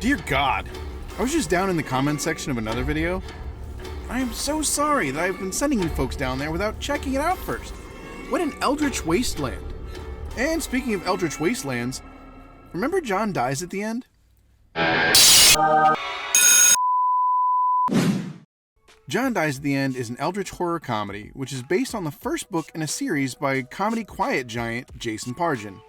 Dear God, I was just down in the comments section of another video. I am so sorry that I've been sending you folks down there without checking it out first. What an eldritch wasteland. And speaking of eldritch wastelands, remember John Dies at the End? John Dies at the End is an eldritch horror comedy which is based on the first book in a series by comedy quiet giant Jason Pargin.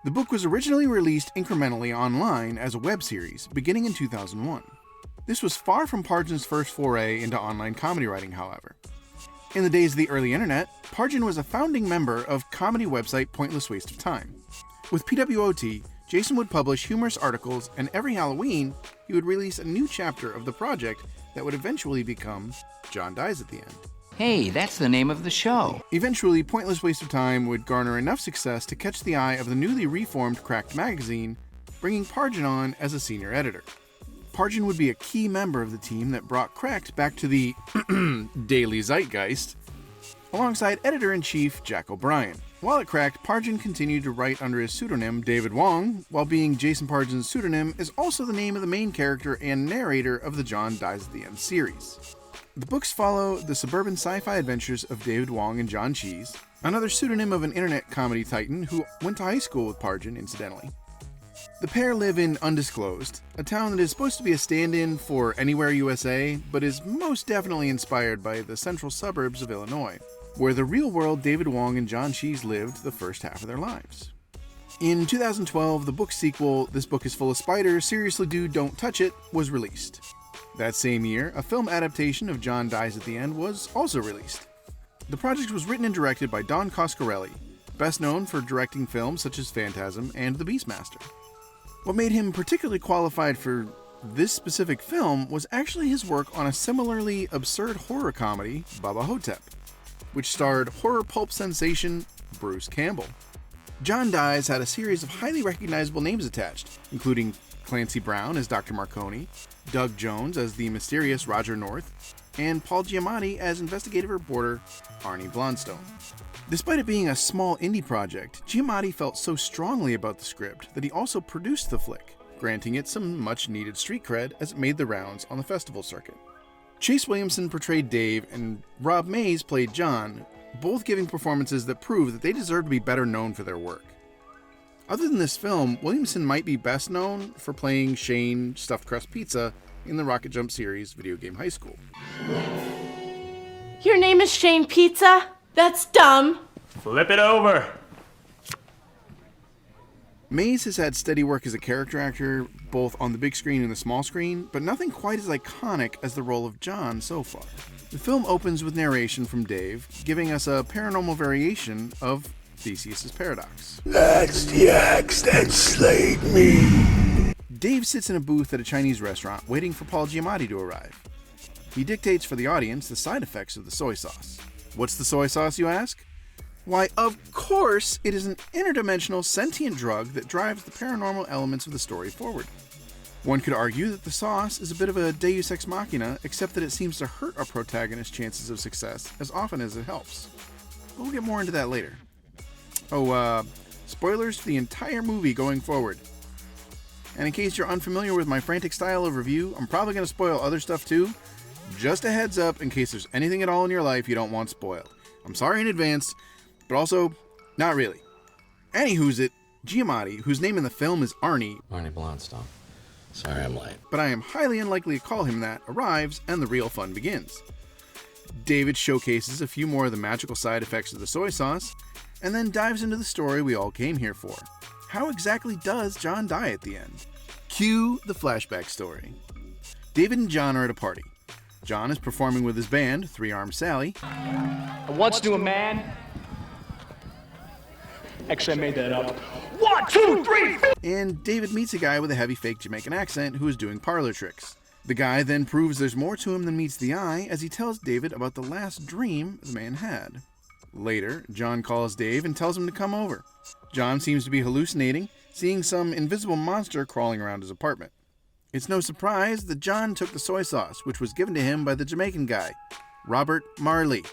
The book was originally released incrementally online as a web series beginning in 2001. This was far from Pargin's first foray into online comedy writing, however. In the days of the early internet, Pargin was a founding member of comedy website Pointless Waste of Time. With PWOT, Jason would publish humorous articles, and every Halloween, he would release a new chapter of the project that would eventually become John Dies at the End. Hey, that's the name of the show. Eventually, Pointless Waste of Time would garner enough success to catch the eye of the newly reformed Cracked magazine, bringing Pargin on as a senior editor. Pargin would be a key member of the team that brought Cracked back to the daily zeitgeist, alongside editor-in-chief Jack O'Brien. While at Cracked, Pargin continued to write under his pseudonym David Wong, while being Jason Pargin's pseudonym is also the name of the main character and narrator of the John Dies at the End series. The books follow the suburban sci-fi adventures of David Wong and John Cheese, another pseudonym of an internet comedy titan who went to high school with Pargin, incidentally. The pair live in Undisclosed, a town that is supposed to be a stand-in for Anywhere USA, but is most definitely inspired by the central suburbs of Illinois, where the real-world David Wong and John Cheese lived the first half of their lives. In 2012, the book sequel, This Book is Full of Spiders, Seriously Dude, Don't Touch It, was released. That same year, a film adaptation of John Dies at the End was also released. The project was written and directed by Don Coscarelli, best known for directing films such as Phantasm and The Beastmaster. What made him particularly qualified for this specific film was actually his work on a similarly absurd horror comedy, Baba Hotep, which starred horror pulp sensation Bruce Campbell. John Dies had a series of highly recognizable names attached, including Clancy Brown as Dr. Marconi, Doug Jones as the mysterious Roger North, and Paul Giamatti as investigative reporter Arnie Blonstone. Despite it being a small indie project, Giamatti felt so strongly about the script that he also produced the flick, granting it some much-needed street cred as it made the rounds on the festival circuit. Chase Williamson portrayed Dave and Rob Mays played John, both giving performances that prove that they deserve to be better known for their work. Other than this film, Williamson might be best known for playing Shane Stuffed Crust Pizza in the Rocket Jump series Video Game High School. Your name is Shane Pizza? That's dumb. Flip it over. Mays has had steady work as a character actor, both on the big screen and the small screen, but nothing quite as iconic as the role of John so far. The film opens with narration from Dave, giving us a paranormal variation of Theseus' paradox. That's the axe that slayed me. Dave sits in a booth at a Chinese restaurant waiting for Paul Giamatti to arrive. He dictates for the audience the side effects of the soy sauce. What's the soy sauce, you ask? Why, of course, it is an interdimensional sentient drug that drives the paranormal elements of the story forward. One could argue that the sauce is a bit of a deus ex machina, except that it seems to hurt our protagonist's chances of success as often as it helps. But we'll get more into that later. Spoilers for the entire movie going forward. And in case you're unfamiliar with my frantic style of review, I'm probably going to spoil other stuff too. Just a heads up in case there's anything at all in your life you don't want spoiled. I'm sorry in advance, but also, not really. Anywho's it, Giamatti, whose name in the film is Arnie Blonstone. Sorry I'm late. but I am highly unlikely to call him that, arrives and the real fun begins. David showcases a few more of the magical side effects of the soy sauce, and then dives into the story we all came here for. How exactly does John die at the end? Cue the flashback story. David and John are at a party. John is performing with his band, Three Armed Sally. I once knew a man. Actually, I made that up. 1, 2, 3, 4. And David meets a guy with a heavy fake Jamaican accent who is doing parlor tricks. The guy then proves there's more to him than meets the eye as he tells David about the last dream the man had. Later, John calls Dave and tells him to come over. John seems to be hallucinating, seeing some invisible monster crawling around his apartment. It's no surprise that John took the soy sauce, which was given to him by the Jamaican guy, Robert Marley.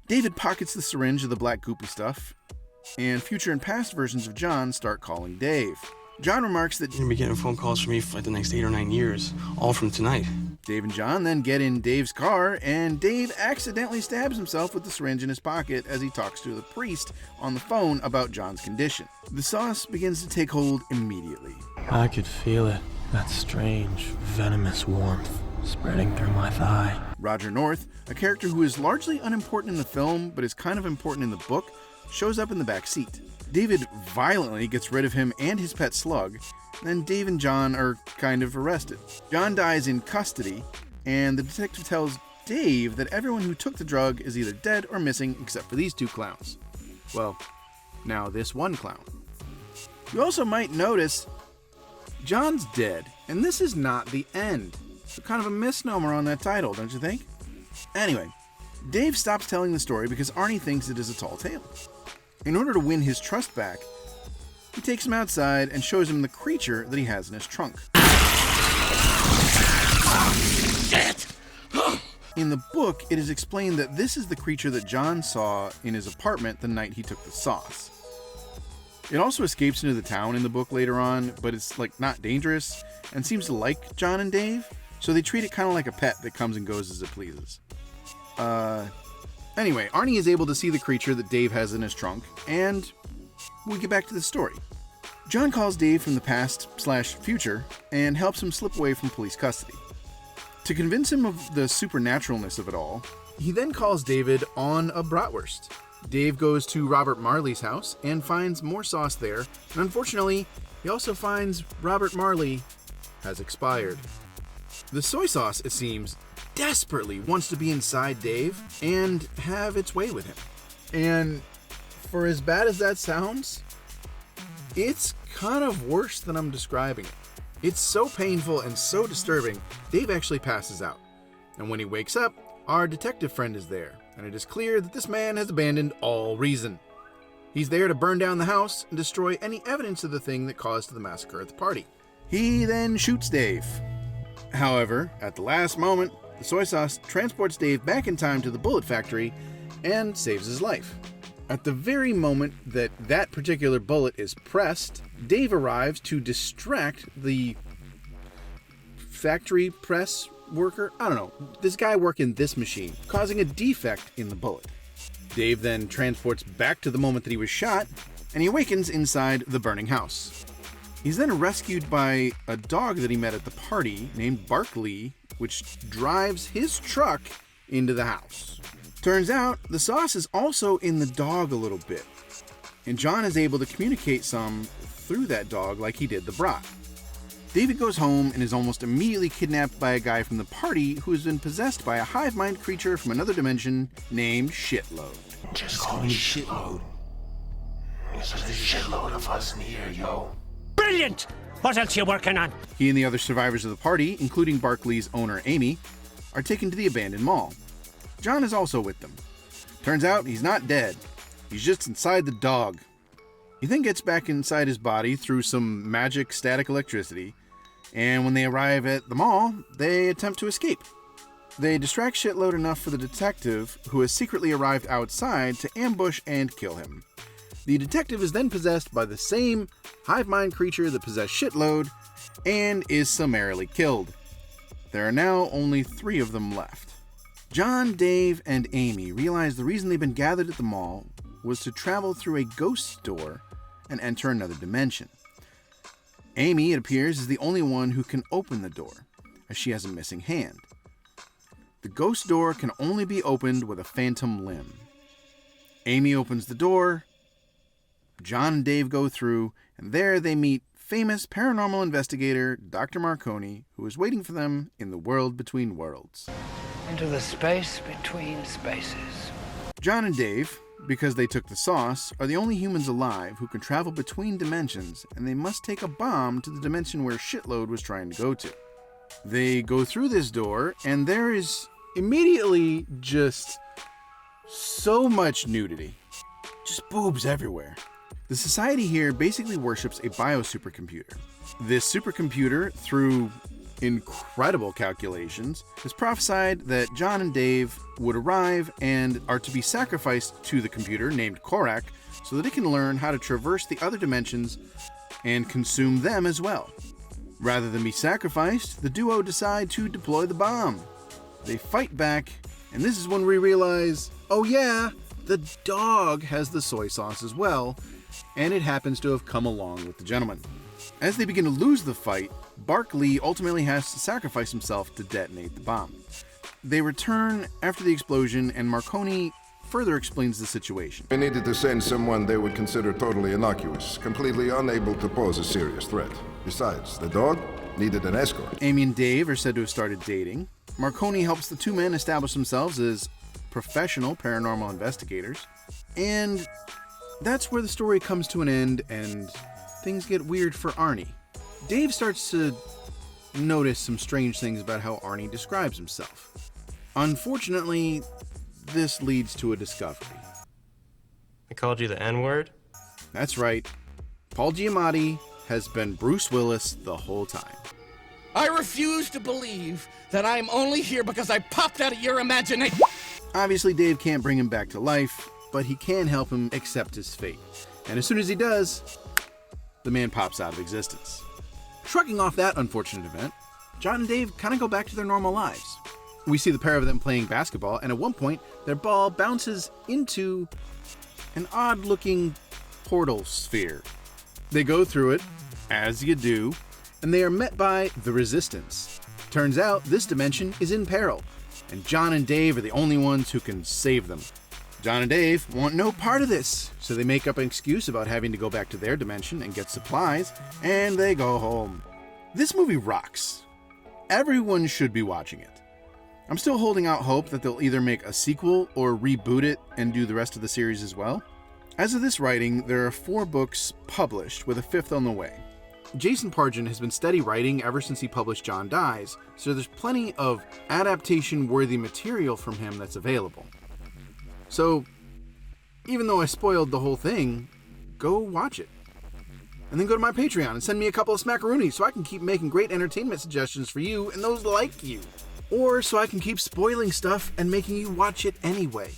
David pockets the syringe of the black goopy stuff, and future and past versions of John start calling Dave. John remarks that You're gonna be getting phone calls from me for like the next 8 or 9 years, all from tonight. Dave and John then get in Dave's car, and Dave accidentally stabs himself with the syringe in his pocket as he talks to the priest on the phone about John's condition. The sauce begins to take hold immediately. I could feel it, that strange, venomous warmth spreading through my thigh. Roger North, a character who is largely unimportant in the film but is kind of important in the book, shows up in the back seat. David violently gets rid of him and his pet slug, then Dave and John are kind of arrested. John dies in custody, and the detective tells Dave that everyone who took the drug is either dead or missing except for these two clowns. Well, now this one clown. You also might notice John's dead, and this is not the end. It's kind of a misnomer on that title, don't you think? Anyway, Dave stops telling the story because Arnie thinks it is a tall tale. In order to win his trust back, he takes him outside and shows him the creature that he has in his trunk. In the book, it is explained that this is the creature that John saw in his apartment the night he took the sauce. It also escapes into the town in the book later on, but it's not dangerous and seems to like John and Dave, so they treat it kind of like a pet that comes and goes as it pleases. Anyway, Arnie is able to see the creature that Dave has in his trunk, and we get back to the story. John calls Dave from the past/future and helps him slip away from police custody. To convince him of the supernaturalness of it all, he then calls David on a bratwurst. Dave goes to Robert Marley's house and finds more sauce there, and unfortunately, he also finds Robert Marley has expired. The soy sauce, it seems, desperately wants to be inside Dave and have its way with him. And for as bad as that sounds, it's kind of worse than I'm describing it. It's so painful and so disturbing, Dave actually passes out. And when he wakes up, our detective friend is there, and it is clear that this man has abandoned all reason. He's there to burn down the house and destroy any evidence of the thing that caused the massacre at the party. He then shoots Dave. However, at the last moment, the soy sauce transports Dave back in time to the bullet factory and saves his life. At the very moment that that particular bullet is pressed, Dave arrives to distract the factory press worker, this guy working this machine, causing a defect in the bullet. Dave then transports back to the moment that he was shot, and he awakens inside the burning house. He's then rescued by a dog that he met at the party named Barkley, which drives his truck into the house. Turns out, the sauce is also in the dog a little bit, and John is able to communicate some through that dog like he did the brat. David goes home and is almost immediately kidnapped by a guy from the party who has been possessed by a hive mind creature from another dimension named Shitload. Just call me Shitload. There's a shitload of us in here, yo. Brilliant! What else you working on? He and the other survivors of the party, including Barkley's owner Amy, are taken to the abandoned mall. John is also with them. Turns out he's not dead. He's just inside the dog. He then gets back inside his body through some magic static electricity, and when they arrive at the mall, they attempt to escape. They distract Shitload enough for the detective, who has secretly arrived outside, to ambush and kill him. The detective is then possessed by the same hive mind creature that possessed Shitload, and is summarily killed. There are now only 3 of them left. John, Dave, and Amy realize the reason they've been gathered at the mall was to travel through a ghost door and enter another dimension. Amy, it appears, is the only one who can open the door, as she has a missing hand. The ghost door can only be opened with a phantom limb. Amy opens the door, John and Dave go through, and there they meet famous paranormal investigator Dr. Marconi, who is waiting for them in the world between worlds. Into the space between spaces. John and Dave, because they took the sauce, are the only humans alive who can travel between dimensions, and they must take a bomb to the dimension where Shitload was trying to go to. They go through this door, and there is immediately just so much nudity. Just boobs everywhere. The society here basically worships a bio-supercomputer. This supercomputer, through incredible calculations, has prophesied that John and Dave would arrive and are to be sacrificed to the computer named Korak so that it can learn how to traverse the other dimensions and consume them as well. Rather than be sacrificed, the duo decide to deploy the bomb. They fight back, and this is when we realize, oh yeah, the dog has the soy sauce as well, and it happens to have come along with the gentleman. As they begin to lose the fight, Barkley ultimately has to sacrifice himself to detonate the bomb. They return after the explosion, and Marconi further explains the situation. We needed to send someone they would consider totally innocuous, completely unable to pose a serious threat. Besides, the dog needed an escort. Amy and Dave are said to have started dating. Marconi helps the two men establish themselves as professional paranormal investigators. And that's where the story comes to an end and things get weird for Arnie. Dave starts to notice some strange things about how Arnie describes himself. Unfortunately, this leads to a discovery. I called you the N-word? That's right. Paul Giamatti has been Bruce Willis the whole time. I refuse to believe that I'm only here because I popped out of your imagination. Obviously, Dave can't bring him back to life, but he can help him accept his fate. And as soon as he does, the man pops out of existence. Shrugging off that unfortunate event, John and Dave kind of go back to their normal lives. We see the pair of them playing basketball, and at one point, their ball bounces into an odd-looking portal sphere. They go through it, as you do, and they are met by the Resistance. Turns out, this dimension is in peril, and John and Dave are the only ones who can save them. John and Dave want no part of this, so they make up an excuse about having to go back to their dimension and get supplies, and they go home. This movie rocks. Everyone should be watching it. I'm still holding out hope that they'll either make a sequel or reboot it and do the rest of the series as well. As of this writing, there are 4 books published, with a 5th on the way. Jason Pargin has been steady writing ever since he published John Dies, so there's plenty of adaptation-worthy material from him that's available. So, even though I spoiled the whole thing, go watch it. And then go to my Patreon and send me a couple of smackaroonies so I can keep making great entertainment suggestions for you and those like you. Or so I can keep spoiling stuff and making you watch it anyway.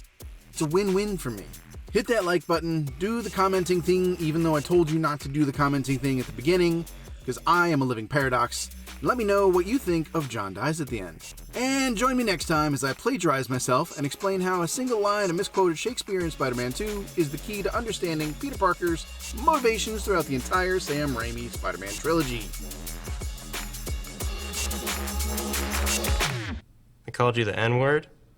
It's a win-win for me. Hit that like button, do the commenting thing even though I told you not to do the commenting thing at the beginning, because I am a living paradox. Let me know what you think of John Dies at the end. And join me next time as I plagiarize myself and explain how a single line of misquoted Shakespeare in Spider-Man 2 is the key to understanding Peter Parker's motivations throughout the entire Sam Raimi Spider-Man trilogy. I called you the N-word?